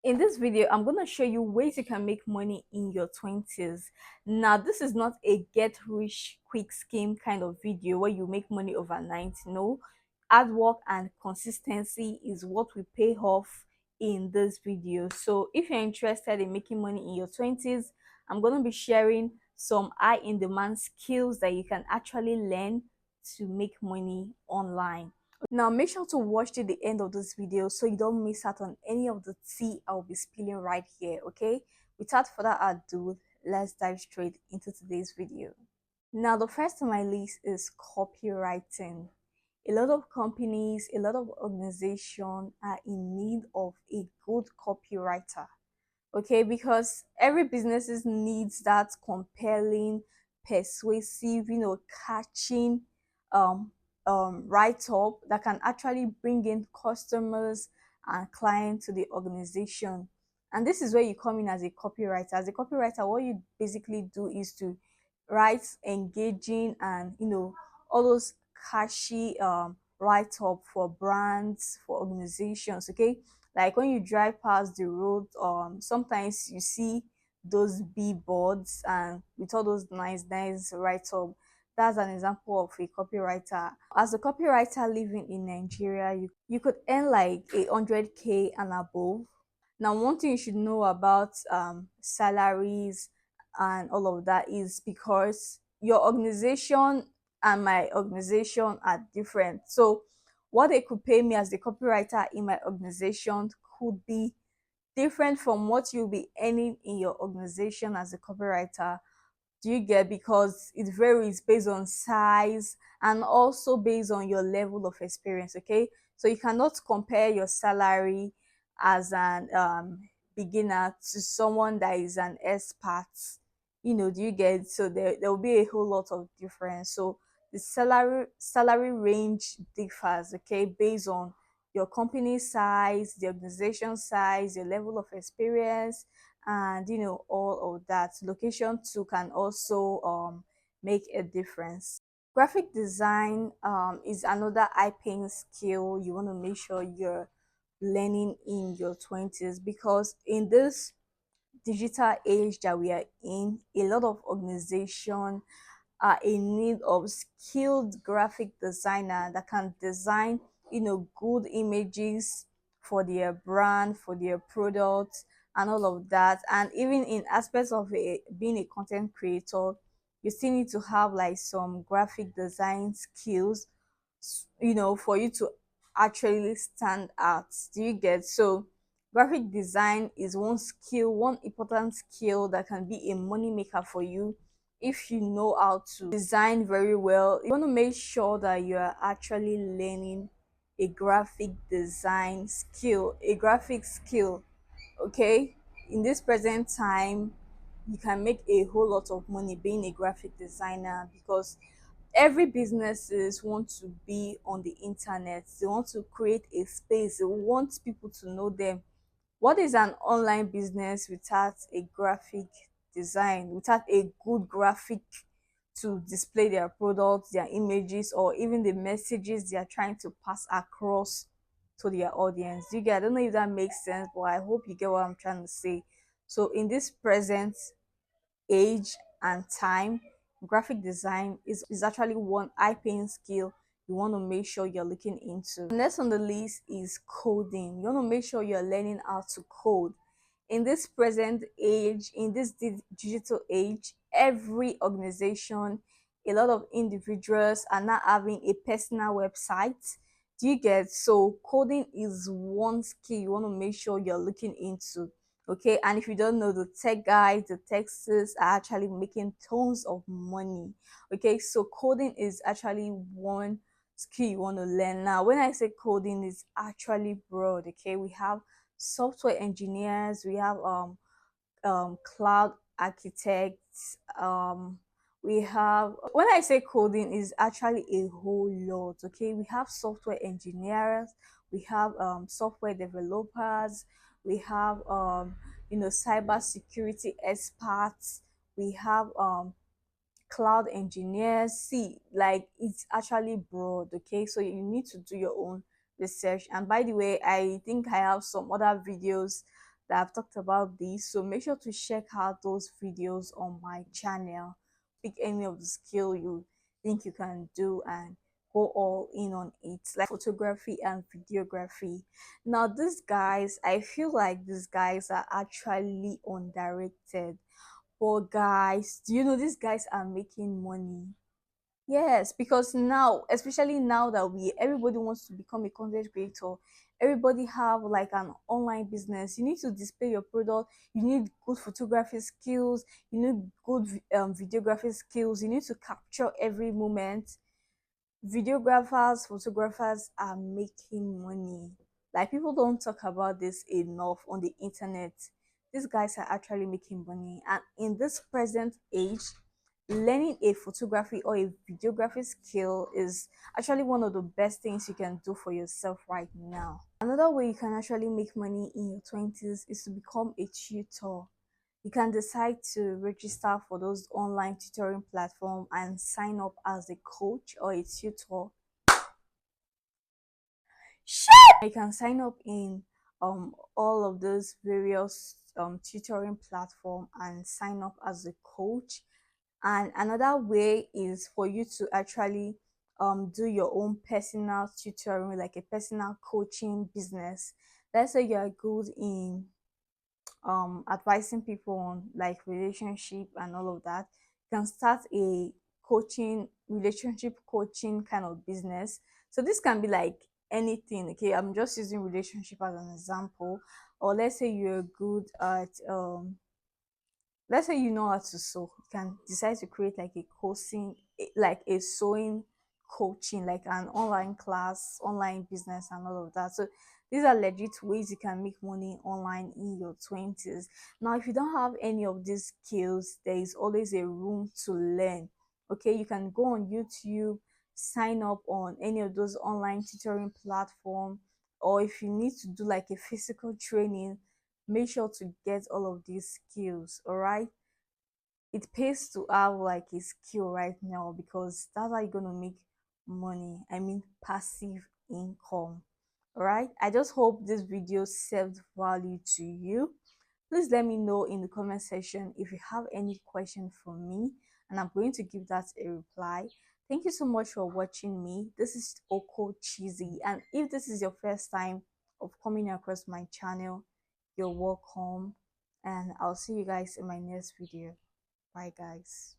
In this video, I'm going to show you ways you can make money in your 20s. Now, this is not a get rich quick scheme kind of video where you make money overnight. No, hard work and consistency is what we pay off in this video. So if you're interested in making money in your 20s, I'm going to be sharing some high in demand skills that you can actually learn to make money online. Now make sure to watch till the end of this video so you don't miss out on any of the tea I'll be spilling right here, okay? Without further ado, let's dive straight into today's video. Now the first on my list is copywriting. A lot of companies, a lot of organizations are in need of a good copywriter, okay? Because every business needs that compelling, persuasive, catching um write up that can actually bring in customers and clients to the organization. And this is where you come in as a copywriter. As a copywriter, what you basically do is to write engaging and all those catchy write up for brands, for organizations, okay? Like when you drive past the road, sometimes you see those billboards and with all those nice write up. That's an example of a copywriter. As a copywriter living in Nigeria, you could earn like 100K and above. Now, one thing you should know about salaries and all of that is because your organization and my organization are different. So, what they could pay me as the copywriter in my organization could be different from what you'll be earning in your organization as a copywriter. Do you get? Because it varies based on size and also based on your level of experience, okay? So you cannot compare your salary as an beginner to someone that is an expert. Do you get? So there will be a whole lot of difference. So the salary range differs, okay, based on your company size, the organization size, your level of experience, and all of that. Location too can also make a difference. Graphic design is another high paying skill you want to make sure you're learning in your 20s, because in this digital age that we are in, a lot of organization are in need of skilled graphic designer that can design good images for their brand, for their products, and all of that. And even in aspects of being a content creator, you still need to have like some graphic design skills, for you to actually stand out. Do you get? So graphic design is one important skill that can be a money maker for you if you know how to design very well. You want to make sure that you are actually learning a graphic design skill, a graphic skill, okay? In this present time, you can make a whole lot of money being a graphic designer, because every businesses want to be on the internet. They want to create a space. They want people to know them. What is an online business without a graphic design, without a good graphic to display their products, their images, or even the messages they are trying to pass across to their audience? You get? I don't know if that makes sense, but I hope you get what I'm trying to say. So in this present age and time, graphic design is actually one high paying skill you want to make sure you're looking into. Next on the list is coding. You want to make sure you're learning how to code. In this present age, in this digital age, every organization, a lot of individuals are now having a personal website. Do you get? So coding is one skill you want to make sure you're looking into, okay? And if you don't know, the tech guys, the texts are actually making tons of money, okay? So coding is actually one skill you want to learn. Now when I say coding, is actually broad, okay? We have software engineers, we have cloud architects, we have, when I say coding, is actually a whole lot, okay? We have software engineers, we have software developers, we have cyber security experts, we have cloud engineers. See, like, it's actually broad, okay? So you need to do your own research. And by the way, I think I have some other videos that I've talked about this. So make sure to check out those videos on my channel. Pick any of the skill you think you can do and go all in on it, like photography and videography. Now these guys, I feel like these guys are actually undirected. But guys, do you know these guys are making money? Yes, because now, especially now that we everybody wants to become a content creator, everybody have like an online business. You need to display your product. You need good photography skills. You need good videography skills. You need to capture every moment. Videographers, photographers are making money. Like people don't talk about this enough on the internet. These guys are actually making money, and in this present age, learning a photography or a videography skill is actually one of the best things you can do for yourself right now. Another way you can actually make money in your 20s is to become a tutor. You can decide to register for those online tutoring platform and sign up as a coach or a tutor. You can sign up in all of those various tutoring platform and sign up as a coach. And another way is for you to actually do your own personal tutoring, like a personal coaching business. Let's say you're good in advising people on like relationship and all of that. You can start a coaching, relationship coaching kind of business. So this can be like anything. Okay, I'm just using relationship as an example. Or let's say you're good at let's say you know how to sew. You can decide to create like a coaching, like a sewing coaching, like an online class, online business and all of that. So these are legit ways you can make money online in your 20s. Now if you don't have any of these skills, there is always a room to learn. Okay, you can go on YouTube, sign up on any of those online tutoring platform, or if you need to do like a physical training, make sure to get all of these skills. All right, it pays to have like a skill right now, because that's how you're gonna make money. I mean passive income. All right, I just hope this video served value to you. Please let me know in the comment section if you have any question for me, and I'm going to give that a reply. Thank you so much for watching me. This is Oko Cheesy, and if this is your first time of coming across my channel, you're welcome, and I'll see you guys in my next video. Bye guys.